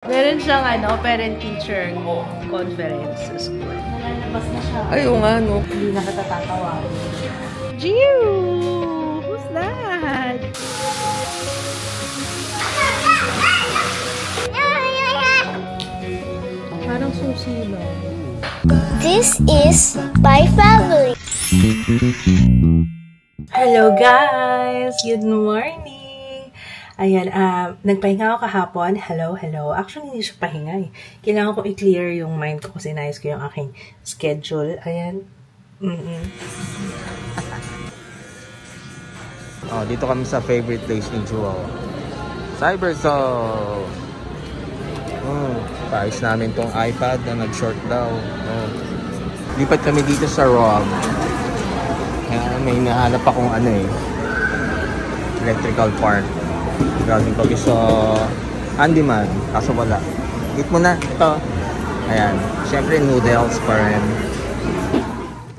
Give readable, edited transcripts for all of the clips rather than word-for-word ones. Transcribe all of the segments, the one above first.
Meron siyang parent-teacher conference sa school. Nalalabas na siya. Ayaw nga, no? Hindi na katatawa. Jiu! Who's that? Parang susi lang. This is my family. Hello guys! Good morning! Ayan, nagpahinga ako kahapon. Hello. Actually, hindi siya pahinga eh. Kailangan ko i-clear yung mind ko kasi nais ko yung aking schedule. Ayan. Oh, dito kami sa favorite place ni Jewel. Cybersoul! Paayos namin tong iPad na nag-short daw. Lipat kami dito sa ROM. Kaya may nahanap akong electrical part. Galing kami sa handyman. Kaso wala. Hit mo na. Ito. Ayan. Siyempre noodles pa rin.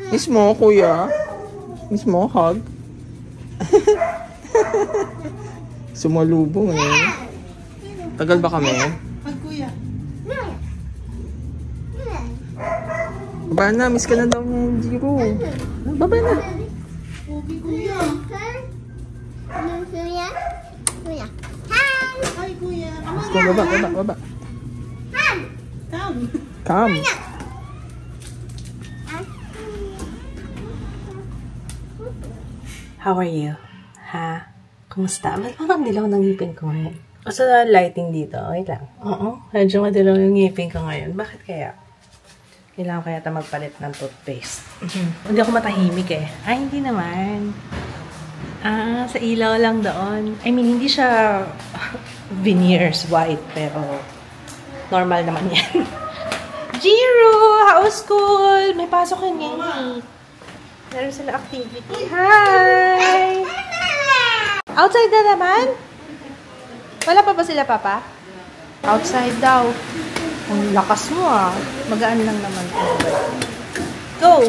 Miss mo, kuya? Miss mo, hug? Sumalubong eh. Tagal ba kami? Pag kuya. Baba na, miss ka na daw niya, Jiro. Baba na. Pogi kuya. Hi kuya. Miss ka, baba. Come. How are you? Ha? Kumusta? Ba't parang dilaw ng ngipin ko ngayon? O sa lighting dito, okay lang. Oo, medyo madilaw yung ngipin ko ngayon. Bakit kaya? Kailangan kaya ito magpalit ng toothpaste. Hindi ako matahimik eh. Ay, hindi naman. Sa ilaw lang doon. I mean, hindi siya veneers white, pero normal naman yan. Jiro! How's school? May pasok yun ngayon. Meron sila activity. Hi! Outside na naman? Wala pa ba sila, Papa? Outside daw. Ang lakas mo ah. Magaan lang naman. Go!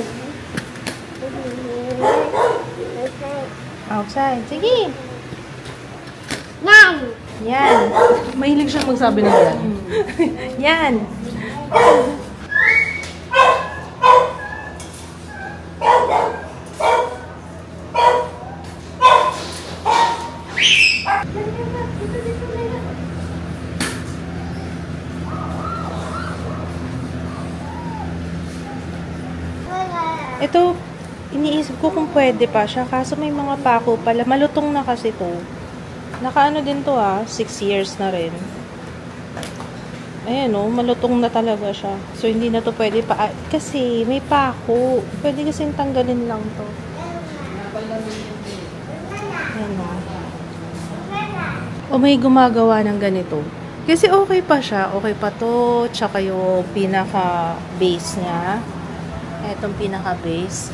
Outside. Sige. Yan. Mahilig siya magsabi ng yan. Yan. Ito, iniisip ko kung pwede pa siya. Kaso may mga pako pala. Malutong na kasi to. Nakaano din to 6 years na rin. Ayan malutong na talaga siya. So, hindi na to pwede pa. Kasi may pako. Pwede kasing tanggalin lang to. Ayan may gumagawa ng ganito. Kasi okay pa siya. Okay pa to. Tsaka yung pinaka-base niya. Itong pinaka-base.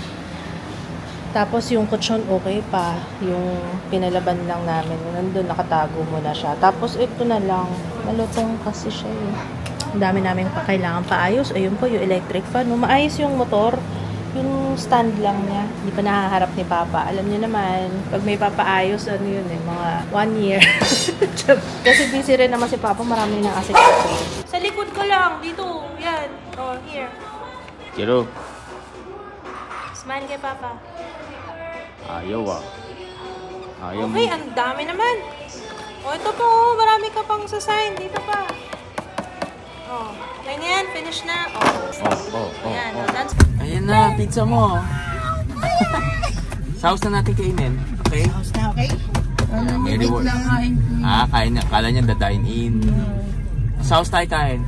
Tapos yung kutsyon okay pa. Yung pinalaban lang namin. Nandun nakatago mo na siya. Tapos ito na lang. Malutong kasi siya eh. Ang dami namin pa kailangan paayos. Ayun po yung electric fan. Maayos yung motor. Yung stand lang niya. Hindi pa nakaharap ni Papa. Alam niyo naman, pag may papaayos, mga 1 year. Kasi busy rin naman si Papa. Marami na kasi. Sa likod ko lang. Dito. Yan. Here. Jiro. Smile kay Papa. Ayaw Ayaw okay, ang dami naman. Ito po. Marami ka pang sa-sign. Dito pa. Ganyan. Finish na. Yan. Ayan na, pizza mo. Sa house na natin kainin. Okay? House na, okay? May reward. Kain niya. Kala niya dine in. Sa house tayo kain.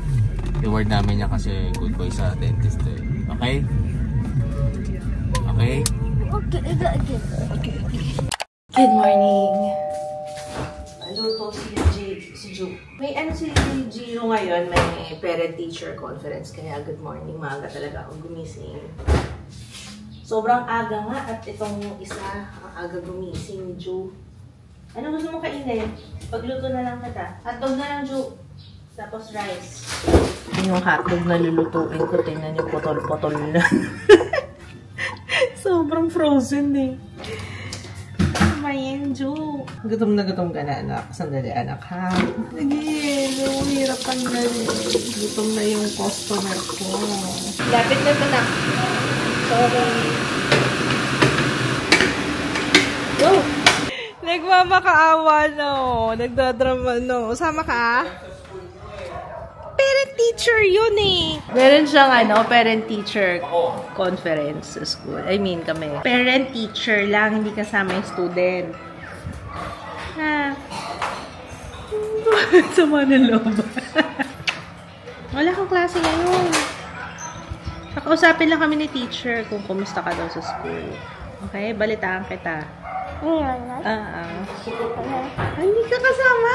Reward namin niya kasi good boy sa dentist eh. Okay? Okay? Okay. Good morning. Luto si Ju. May si Gio ngayon, may parent-teacher conference. Kaya good morning, maaga talaga ako gumising. Sobrang aga nga at itong isa, ang aga gumising ni Ju. Ano gusto mo kainin? Pagluto na lang kita. Hotdog na lang, Ju. Tapos rice. Yung hotdog na lulutuin ko, tingnan yung potol-potol na. Sobrang frozen eh. Mayin, Joe. Gutom na gutom ka na, anak. Sandali, anak, ha? Sige, hirap ang dali. Gutom na yung customer ko. Lapit na, anak. Sorry. Go! Nagmamakaawa, no? Nagdadrama, no? Usama ka? Parent-teacher yun eh. Meron siyang parent-teacher conference sa school. I mean, kami. Parent-teacher lang, hindi kasama yung student. Ha? Sama ng loob. Wala kang klase ngayon. Nakausapin lang kami ni teacher kung kumusta ka daw sa school. Okay? Balitaan kita. Hindi ka kasama.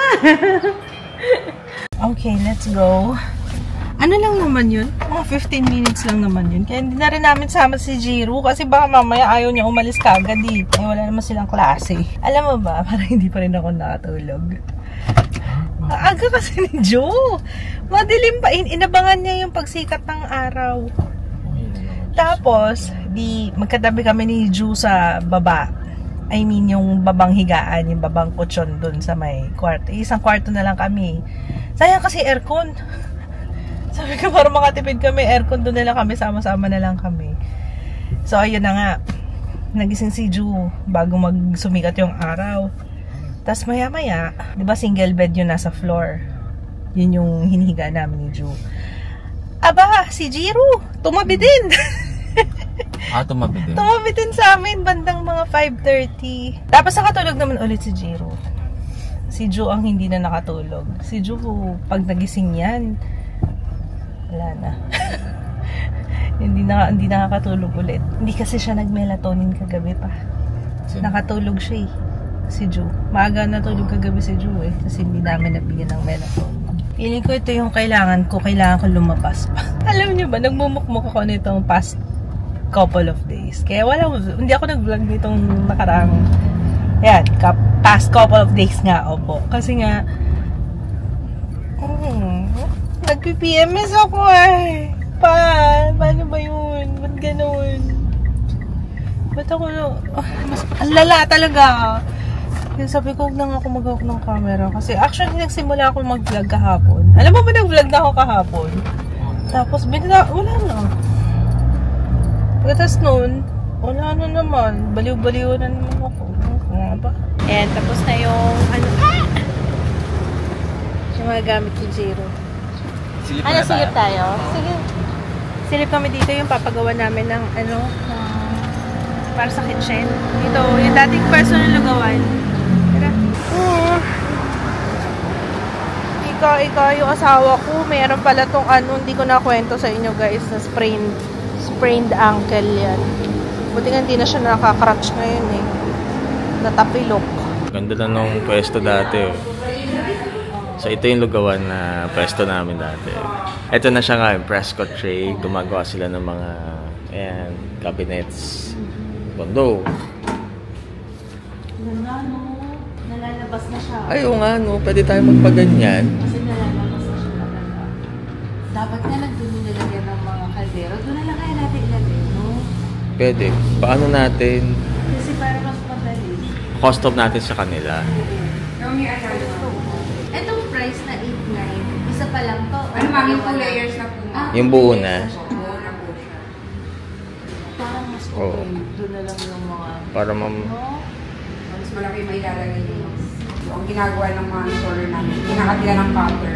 Okay, let's go. Ano lang naman yun? Mga 15 minutes lang naman yun. Kaya hindi na rin namin sama si Jiro kasi baka mamaya ayaw niya umalis kagad eh. Wala naman silang klase. Alam mo ba, parang hindi pa rin ako nakatulog. Aga kasi ni Joe. Madilim pa. Inabangan niya yung pagsikat ng araw. Tapos, magkatabi kami ni Joe sa baba. I mean, yung babang higaan, yung babang kutsyon dun sa may kwarto. Isang kwarto na lang kami. Sayang kasi aircon. Sabi ko, para makatipid kami, aircon dun na lang kami, sama-sama na lang kami. So, ayun na nga. Nagising si Ju bago magsumikat yung araw. Tapos maya-maya, di ba single bed yun nasa floor? Yun yung hinihiga namin ni Ju. Aba, si Jiro, tumabi din. Tumabi din? Tumabi din sa amin, bandang mga 5:30. Tapos nakatulog naman ulit si Jiro. Si Ju ang hindi na nakatulog. Si Ju, pag nagising yan, wala na. hindi nakakatulog ulit. Hindi kasi siya nag-melatonin kagabi pa. Nakatulog siya eh. Si Ju. Maaga natulog kagabi si Ju eh. Kasi hindi namin nabigyan ng melatonin. Feeling ko ito yung kailangan ko lumabas pa. Alam niyo ba, nagmumukmuk ako nitong past couple of days. Kaya hindi ako nag-vlog nitong nakaraang past couple of days nga, opo. Kasi nga nag-PMS ako eh. Paano ba yun? Ba't ganun? Ba't ako mas lala talaga. Yung sabi ko, huwag na nga ako mag-hawak ng camera. Kasi actually, nagsimula ako mag-vlog kahapon. Alam mo ba, nag-vlog na ako kahapon? Tapos, wala na. Pagkatas nun, wala na naman. Baliw-baliw na naman ako. Nga ba? And tapos na yung, yung mga gamit ni Jiro. Silip tayo? Sige. Silip kami dito yung papagawa namin ng, para sa kitchen. Ito, yung dating personal lugawan. Tara. Ikaw, yung asawa ko, mayroon pala tong hindi ko na kwento sa inyo guys, na sprained ankle yan. Buti nga hindi na siya nakaka-crutch ngayon eh. Natapilok. Ganda lang nung pwesto dati eh. So ito yung lugawan na pwesto namin dati. Ito na siya nga, yung Prescott tray. Gumagawa sila ng mga cabinets. Bondo. Nalalabas na siya. Ay, oo nga, no. Pwede tayo magpaganyan. Kasi nalalabas na siya talaga. Dapat nga nagdoon nilagyan ng mga kaldero. Doon na lang kaya natin ilagay, no? Pwede. Paano natin? Kasi para mas madali. Custom natin sa kanila. Itong price na 8.9, isa pa lang to. Ano mami, 2 layers na po. Yung buo na. Parang mas okay. Oo. Doon na lang yung mga... Para Mas malaki may ilalagay yung ginagawa ng mga installer namin. Kinakatila ng cutter.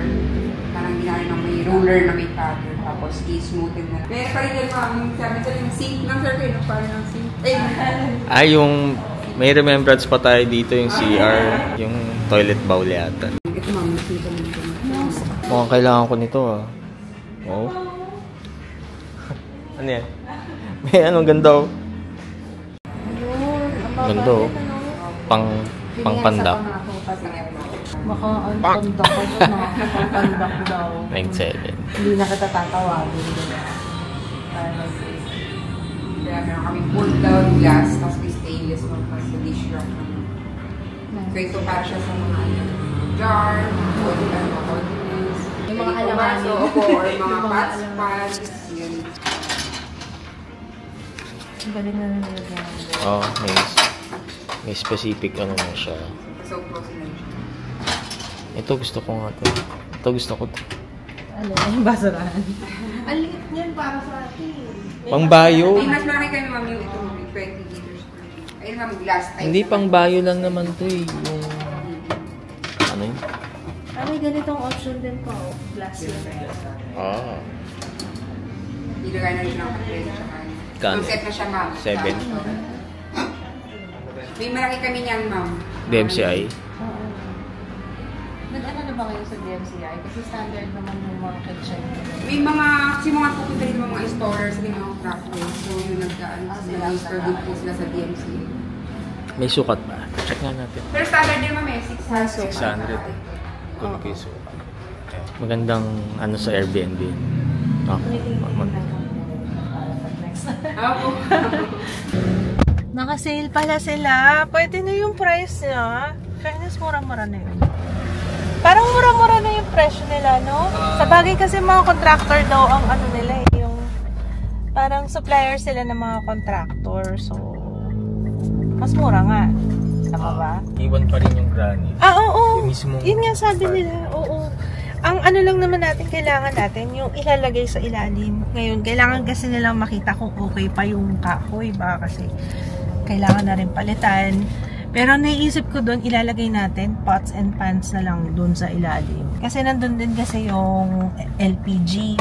Parang ginagawa ng may ruler na may cutter. Tapos i-smoothen na lang. Meron pa rin yung sabi sa yung sink ng circle. Parang yung sink. yung may remembrance pa tayo dito yung CR. Yung toilet bowl yata. Ito mami, dito mo dito. Mukhang kailangan ko nito ah. Oh. Ano yan? May anong ganda oh. Ganda oh. Pang-pandak. Baka ang pandak ko doon na. Pandak daw. 9.7. Hindi na kita tatawagin doon. Kaya meron kami pull down glass, tapos may stainless mo pa sa dish rack. So ito para siya sa mga jar, yung mga alamanin. Or mga pads. Yun. Galing na nilagyan. Oh, nice. May specific ano na siya. So, close na yun siya. Ito gusto ko nga to. Ito gusto ko to. Ano? Ay, basurahan. Ang liit niyan para sa akin. Pang-bayo. Ay, mas marami kami, ma'am, yung ito, 20 liters per day. Ayun, ma'am, glass type. Hindi pang-bayo lang naman to eh. Yung... Ano yun? May ganitong option din po. Glass lang. Ah. Ilagay na rin ng kapres. Kano? Set na siya, ma'am. 7. May malaki kami niyan, ma'am. DMCI? Oo. Nag-ano na ba kayo sa DMCI? Kasi standard naman yung mga kitchen. May mga, kasi mga pupunta rin mga installers, may mga crafters. So, yung nag-install din po sila sa DMCI. May sukat ba? Check nga natin. Pero standard din, ma'am, 600. 600. Kung may sukat. Magandang ano sa Airbnb. Naka-sale pala sila. Pwede na yung price niya. Fairness, mura-mura na yun. Parang mura-mura na yung presyo nila, no? Sa bagay kasi mga contractor daw ang ano nila eh. Yung parang supplier sila ng mga contractor. So, mas mura nga. Tama ba? Iwan pa rin yung granny. Oo. Yung mismo. Yun nga sabi nila. Oo. Ang ano lang naman natin, kailangan natin yung ilalagay sa ilalim. Ngayon, kailangan kasi nilang makita kung okay pa yung kahoy ba kasi kailangan na rin palitan. Pero naiisip ko doon, ilalagay natin pots and pans na lang doon sa ilalim. Kasi nandun din kasi yung LPG.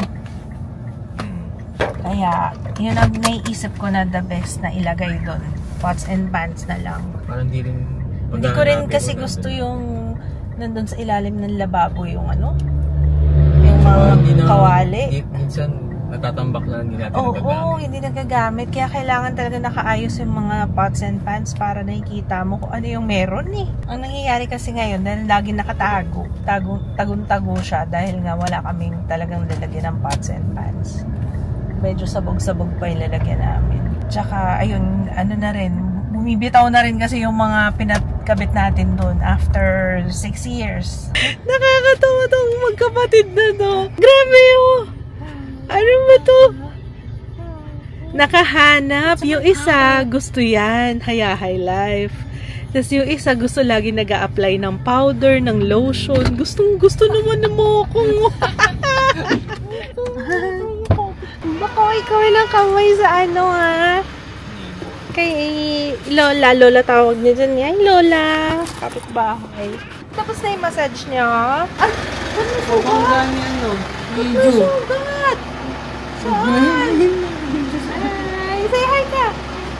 Kaya, yun ang naiisip ko na the best na ilagay doon. Pots and pans na lang. Parang di rin... Hindi ko rin kasi gusto yung nandun sa ilalim ng lababo yung ano? Yung mga kawali. Minsan, natatambak na hindi natin nagagamit. Oo, hindi nagagamit. Kaya kailangan talaga nakaayos yung mga pots and pans para nakikita mo kung ano yung meron eh. Ang nangyayari kasi ngayon, dahil lagi nakatago, tagun-tago siya dahil nga wala kaming talagang lalagyan ng pots and pans. Medyo sabog-sabog pa yung lalagyan namin. Tsaka, ayun, ano na rin, bumibitaw na rin kasi yung mga pinakabit natin doon after 6 years. Nakakatawa tong magkapatid na to. Grabe oh! Ano ba to? Nakahanap. Yung isa, gusto yan. Hayahay life. Tapos yung isa, gusto lagi nag-a-apply ng powder, ng lotion. Gusto naman na mo akong... Baka ikaw ng kamay sa ano ha? Kay Lola. Lola tawag niya dyan. Ay, Lola. Kapit-bahay. Tapos na yung massage niya. Ay! Ano ang gani ano? Video. Sugat! Saan? Ay, say hi ka!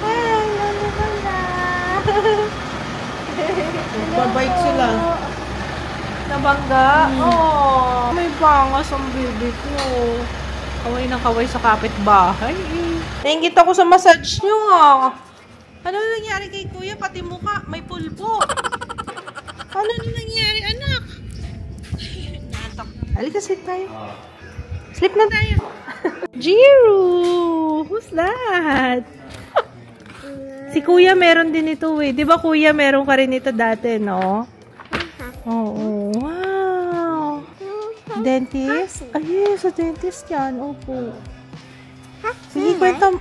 Hi, Lola Lola! Babike sila. Nabangga? Oo. May bangas ang baby ko. Kaway ng kaway sa kapitbahay eh. Naingit ako sa massage nyo ah. Ano nangyari kay kuya? Pati mukha, may pulbo. Ano nangyari anak? Halika, sleep tayo. Sleep na tayo. Jiru! Who's that? Si kuya meron din ito eh. Di ba kuya meron ka rin ito dati, no? Oo. Wow. Dentist? Ay, yes, sa dentist yan. Opo. Sige, kwento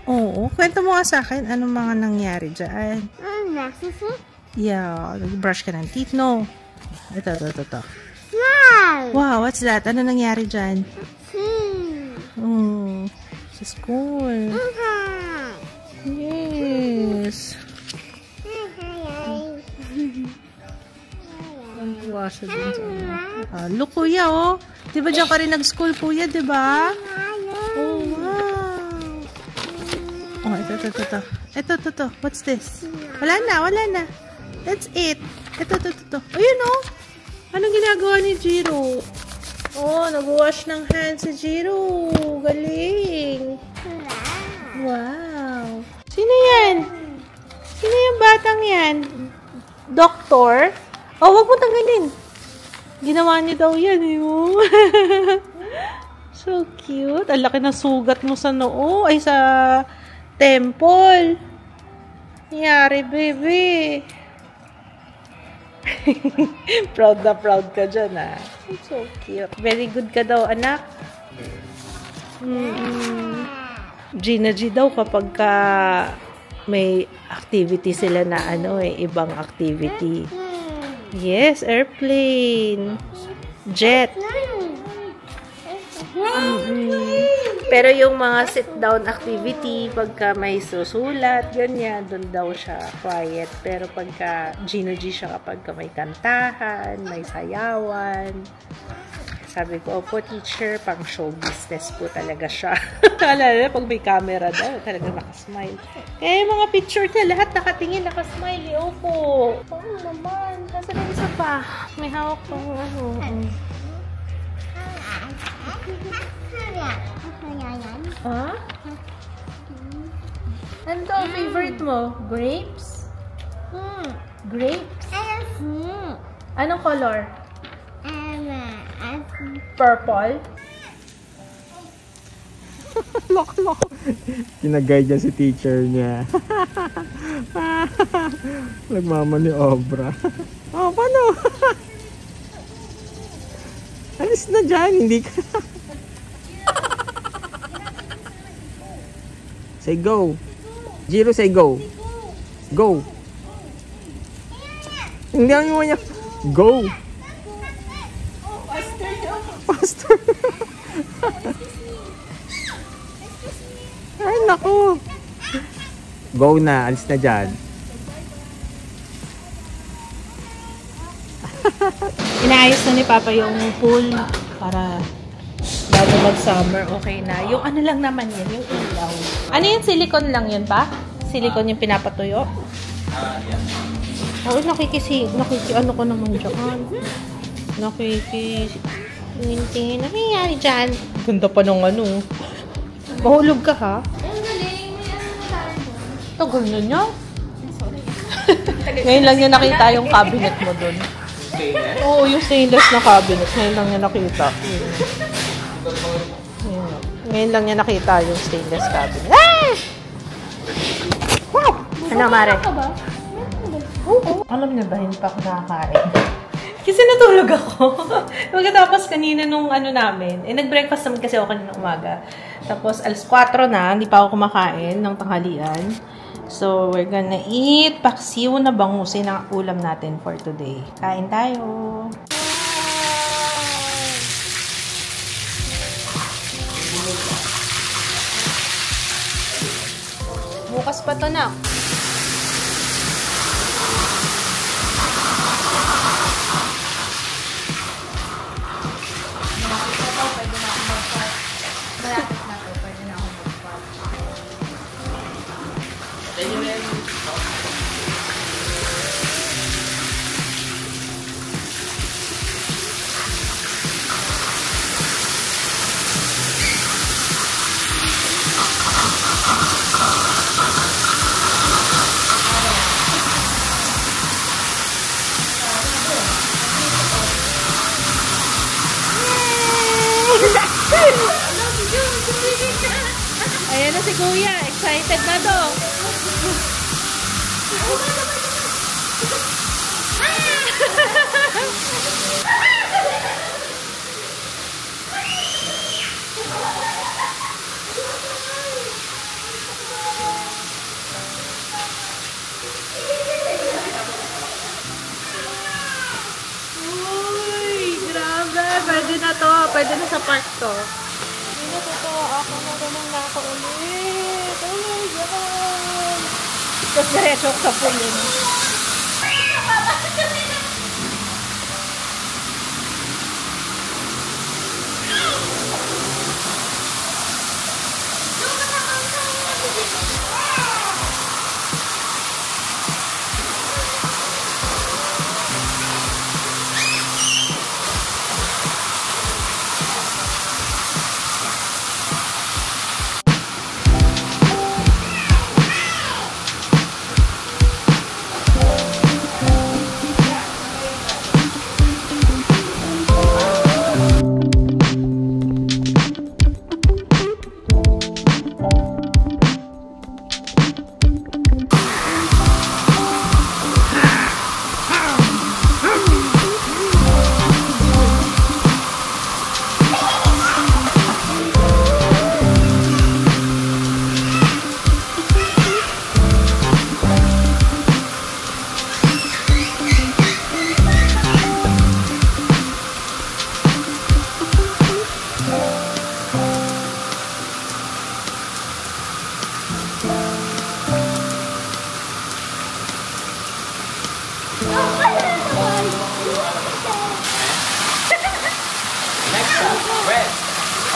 mo nga sa akin anong mga nangyari dyan. Yeah, brush ka ng teeth, no? Ito. Wow, what's that? Ano nangyari dyan? Sa school. Yes. Look, kuya, oh. Diba dyan ka rin nag-school, kuya, diba? Oh, wow. Oh, ito. Ito. What's this? Wala na. That's it. Ito. Ayun, oh. Anong ginagawa ni Jiro? Oh, nag-wash ng hands si Jiro. Galing. Wow. Sino yan? Sino yung batang yan? Doktor? Oh, wag mo tanggalin. Ginawa niya daw yan, yun. So cute. Ang laki ng sugat mo sa noo. Ay, sa temple. Nangyari, baby. Proud na proud ka dyan, ah. So cute. Very good ka daw, anak. Gina G daw kapag ka may activity sila na ibang activity. Yes, airplane. Jet. Pero yung mga sit-down activity, pagka may susulat, ganyan, doon daw siya quiet. Pero pagka Gino-G siya kapag may kantahan, may sayawan. Sabi ko, opo teacher, pang show business po talaga siya. Alala, pag may camera daw, talaga nakasmile. Kaya yung mga picture niya, lahat nakatingin, nakasmile. Opo. Oo naman. Kasi na isa pa. May hawak pang Ha? Ano to ang favorite mo? Grapes? Grapes? Anong color? Purple? Loko. Kinaguide niya si teacher niya. Nagmamaniobra. Oh, paano? Alis na dyan, hindi ka. Say go. Jiro, say go. Go. Hindi ang iwan niya. Go. Faster. Ay, naku. Go na. Alis na dyan. Inaayos na ni Papa yung pool para bago mag-summer, okay na. Yung ano lang naman yan, yung ilaw. Ano yun? Silicone lang yun pa? Silicone yung pinapatuyo? Oo, ano ko naman dyan. Ano nangyayari dyan? Ganda pa ng ano. Mahulog ka ha? Tagal na niya. Ngayon lang niya nakita yung cabinet mo dun. Oo, yung stainless na cabinet. Ngayon lang niya nakita. Ngayon lang niya nakita yung stainless cabinet. Ah! Wow! Ano, Mare? Oo. Alam niyo ba, hindi pa ako nakakain. Kasi natulog ako. Pagkatapos kanina nung ano namin, nag-breakfast naman kasi ako kanina umaga. Tapos alas 4 na, hindi pa ako kumakain ng tanghalian. So, we're gonna eat paksiw na bangusin ang ulam natin for today. Kain tayo! Bukas pa to na. Ayan na si Kuya. Excited na to. Uy, grabe. Pwede na to. Pwede na sa park to. Natutuwa ako na ganun na ako ulit. Oh my God! Tapos diretso ako sa pool yun.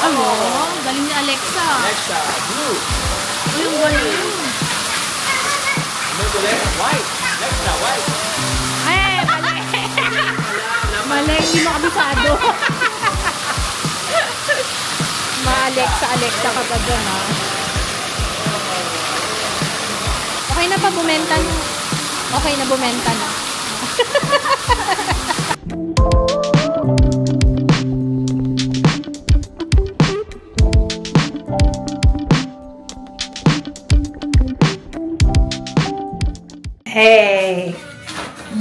Ano? Galing ni Alexa. Alexa, blue. Uy, yung galing. Ano ulit? White. Alexa, white. Ay, mali. Mali, hindi mo kabisado. Alexa ka ba dyan, ha? Okay na pa, bumenta na. Okay na, bumenta na. Hey!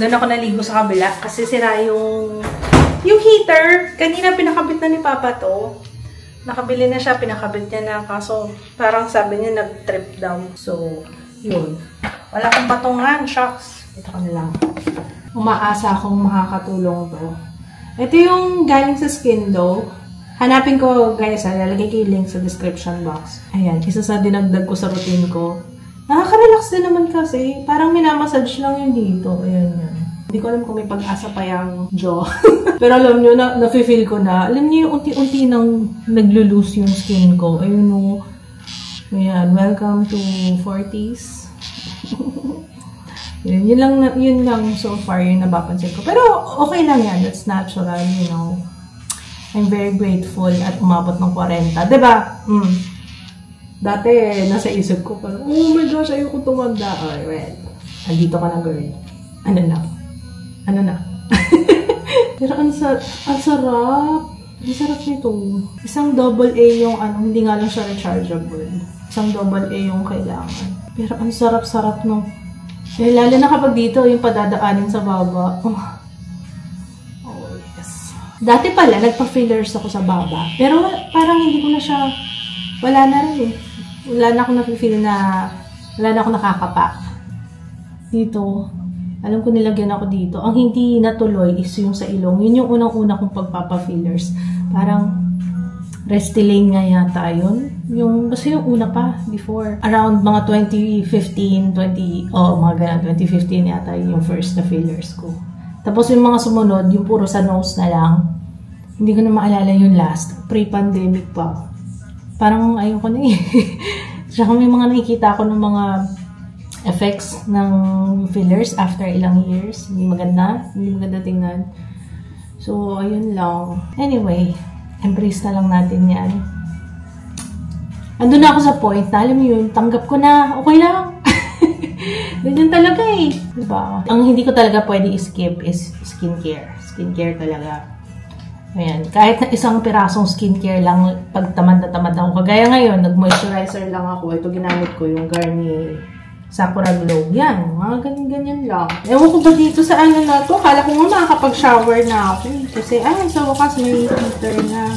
Doon ako naligo sa kabila kasi sira yung heater. Kanina pinakabit na ni Papa to. Nakabili na siya, pinakabit niya na. Kaso parang sabi niya nag-trip daw. So, yun. Wala akong patungan. Shucks. Ito ka na lang. Umaasa akong makakatulong to. Ito yung galing sa Skindo. Hanapin ko, guys. Lalagay ko yung link sa description box. Ayan. Isa sa dinagdag ko sa routine ko. Nakaka-relax din naman kasi. Parang minamassage lang yun dito. Ayan yan. Hindi ko alam kung may pag-asa pa yung jaw. Pero alam nyo, na-feel ko na. Alam nyo yung unti-unti nang naglo-lose yung skin ko. Ayun o. Ayan. Welcome to 40s. Yun lang so far yung napapansin ko. Pero okay lang yan. It's natural, you know. I'm very grateful at umabot ng 40. Diba? Dati, nasa isip ko parang, oh my gosh, ayoko tumanda. Oh, well, andito ka na, girl. Ano na? Pero ang sarap. Ang sarap nito. Isang double A yung hindi nga lang siya rechargeable. Isang double A yung kailangan. Pero ang sarap-sarap nung, lalo na kapag dito, yung padadaanin sa baba. Oh, yes. Dati pala, nagpa-fillers ako sa baba. Pero parang hindi ko na siya, wala na rin eh. Wala na akong nafe-feel na, wala na akong nakakapak. Dito, alam ko nilagyan ako dito. Ang hindi natuloy is yung sa ilong. Yun yung unang-una kong pagpapa-fillers. Parang, Restylane nga yata yun. Basta yung una pa, before. Around mga 2015, mga ganun, 2015 yata yung first na fillers ko. Tapos yung mga sumunod, yung puro sa nose na lang. Hindi ko na maalala yung last. Pre-pandemic pa. Parang ayoko na eh. Tsaka may mga nakikita ako ng mga effects ng fillers after ilang years. Hindi maganda tingnan. So, ayun lang. Anyway, embrace na lang natin yan. Andun na ako sa point na, alam mo yun, tanggap ko na, okay lang. Ganyan talaga eh. Diba? Ang hindi ko talaga pwede skip is skincare. Skincare talaga. Ayan. Kahit na isang pirasong skincare lang, pag tamad na tamad ako. Kagaya ngayon, nag-moisturizer lang ako. Ito ginamit ko, yung Garnier Sakura Glow. Yan. Mga ganyan-ganyan lang. Ewan ko ba dito sa na to? Kala ko nga makakapag-shower na ako. Kasi, sa wakas may heater na.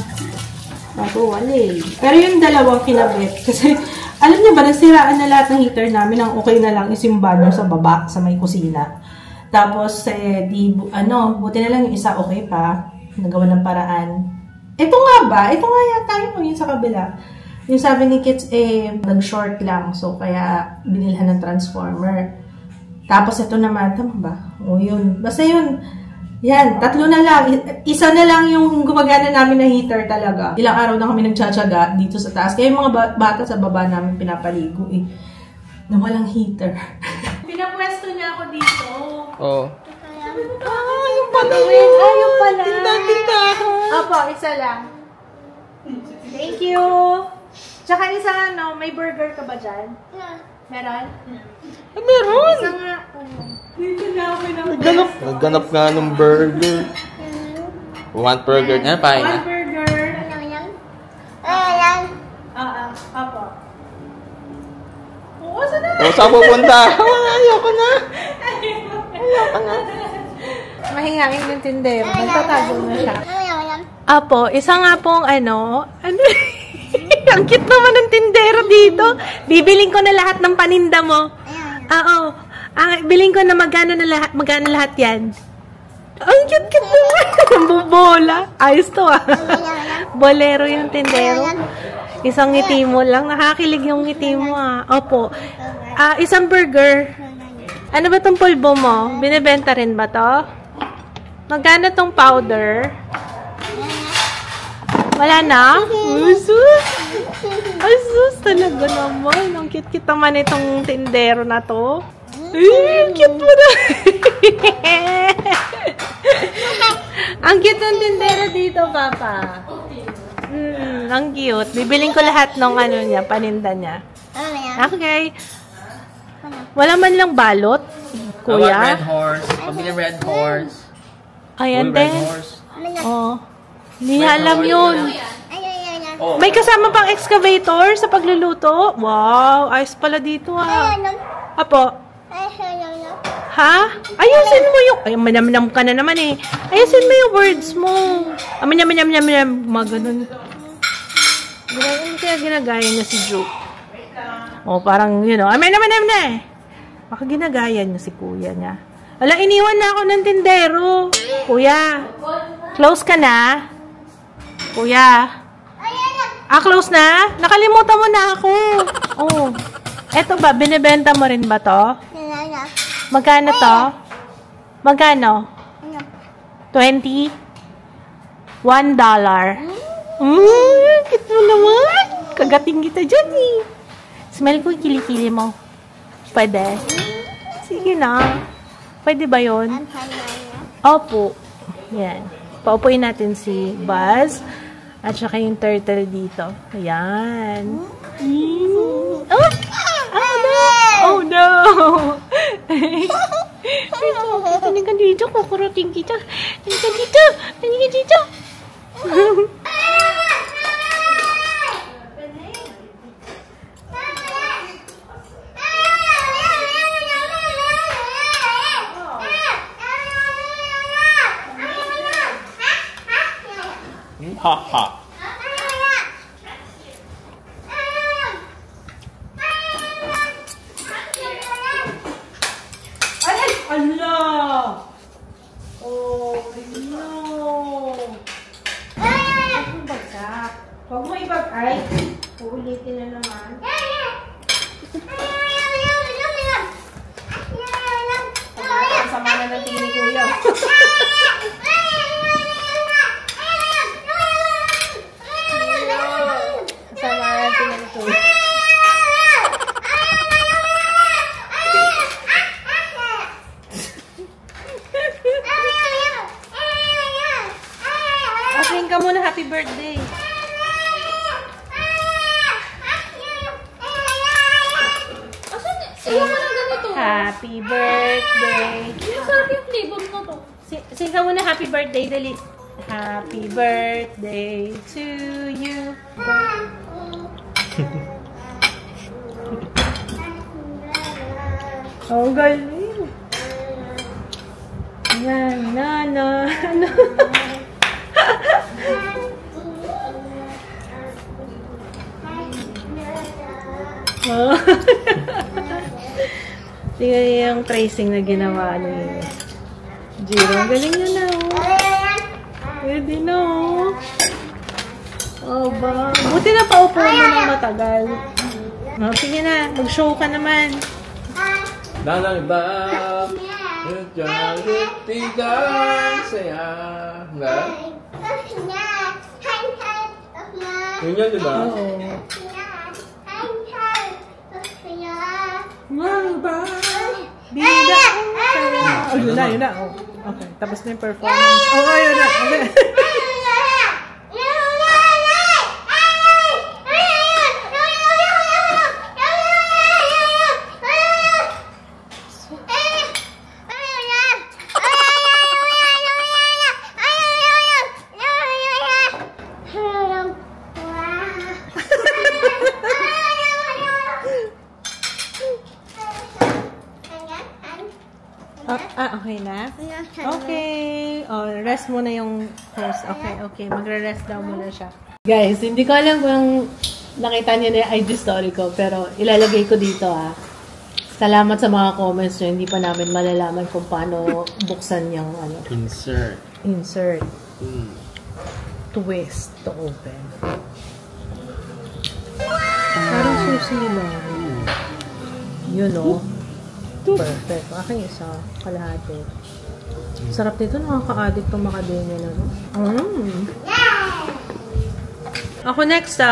Bago, wala. Pero yung dalawang kinabit. Kasi, alam niyo ba, nasiraan na lahat ng heater namin. Ang okay na lang is yung banyo sa baba, sa may kusina. Tapos, buti na lang yung isa okay pa. Nagawa ng paraan. Ito nga yata yung sa kabila. Yung sabi ni Kits, nag-short lang. So, kaya binilhan ng transformer. Tapos, ito naman, tama ba? O, yun. Basta yun. Yan, 3 na lang. Isa na lang yung gumagana namin na heater talaga. Ilang araw na kami nagtsatsaga dito sa taas. Kaya yung mga bata sa baba namin pinapaligo na walang heater. Pinapwesto niya ako dito. Oo. Yung pala yun. Yung pala. Tinda. Opo, isa lang. Thank you. Tsaka isa may burger ka ba dyan? Meron? Meron! Isa nga. Dito na ako Nagganap nga ng burger. Want burger na? Pahay na. One burger. Opo. Oo, saan na? O, saan pupunta? Ayoko na. Mahingain yung tindero. Magtatago na siya. Apo, isa nga pong ang cute naman ng tindero dito. Bibiling ko na lahat ng paninda mo. Oo. Biling ko na magkano lahat yan. Ang cute naman. Bubola. Ayos to Bolero yung tindero. Isang ngiti mo lang. Nakakilig yung ngiti mo Opo. Isang burger. Ano ba tong pulbo mo? Binibenta rin ba to? Magkano tong powder? Wala na? Sus! Ay, sus! Talaga naman. Ang cute-cute naman itong tindero na to. Ay, cute mo na. Ang cute ng tindero dito, Papa. Ang cute. Bibiling ko lahat ng ano niya, paninda niya. Okay. Wala man lang balot, Kuya. Red horse. Pabili red horse. Ayan Red din. horse. Oh. Hindi niya alam yun. Oh, May kasama pang excavator sa pagluluto. Wow, ayos pala dito Apo. Ha? Ayusin mo yung... Ay, manam-nam ka na naman eh. Ayusin mo yung words mo. Manam-nam-nam-nam. Mga ganun. Hindi kaya ginagaya niya si Joe. O, parang, you know, manam-nam na eh. Baka ginagaya niya si kuya niya. Ala, iniwan na ako ng tindero. Kuya, close ka na? Kuya. Close na? Nakalimutan mo na ako. Oh. Eto ba, binibenta mo rin ba to? Magkano to? Magkano? 20? $1. Kit mo naman. Kagating kita dyan eh. Smell ko yung kilikili mo. Pwede? Sige na. Pwede ba yun? Opo. Yan. Paupuin natin si Buzz. At saka yung turtle dito. Ayan. Oh! Oh no! Tanig ka dito. Kukurutin kita. Tanig ka dito. Tanig ka dito. Ha-ha. Allah! Oh, no! Huwag mo bagsak. Huwag mo ibag-ay. Uulitin na naman. Ang sama na ng tingin ni Kuya. Sama na ng tingin ni Kuya. Sing ka muna, happy birthday. Happy birthday. Masarap yung flavor mo to. Sing ka muna, happy birthday, dali. Happy birthday to you. Oh, galing. Na. Oh. Tingnan niyo yung tracing na ginawa ni Jiro. Ang galing niya na, oh. Pwede na, oh. Oh, ba? Buti na paupo mo ng matagal. Oh, sige na. Mag-show ka naman. Lalabak. Tigang saya. Nga? Yun yun, diba? Oo. Lalabak. Bida. Oh, yun na. Oh. Okay. Tapos na yung performance. Oh, yun na. Okay. Okay na? Okay. Oh, rest muna yung host. Okay. Magre-rest daw muna siya. Guys, hindi ko alam kung nakita niyo na yung IG story ko, pero ilalagay ko dito Salamat sa mga comments nyo. Hindi pa namin malalaman kung paano buksan yung Insert. Twist to open. Parang susi lang. Yun o. Perfect. Aking isa. Kalahati. Sarap nito. Nakaka-addict itong macadamia na. Ako next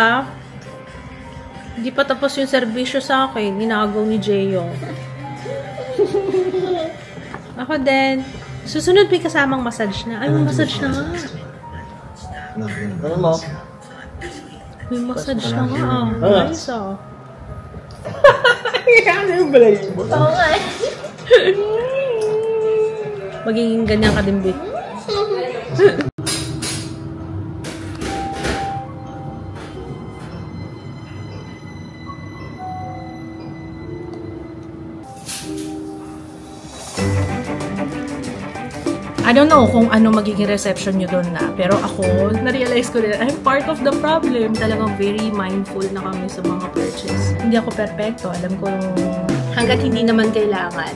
Hindi pa tapos yung serbisyo sa akin. Ginagaw ni Jeyo. Ako din. Susunod may kasamang massage na. Ay, may massage na nga. Ano mo? May massage na nga. Nice Ano yung balayin mo? Oo nga. Magiging ganyan ka din, Vic. I don't know kung ano magiging reception nyo doon na. Pero ako, na-realize ko rin, I'm part of the problem. Talagang very mindful na kami sa mga purchase. Hindi ako perfecto. Alam ko hanggat hindi naman kailangan.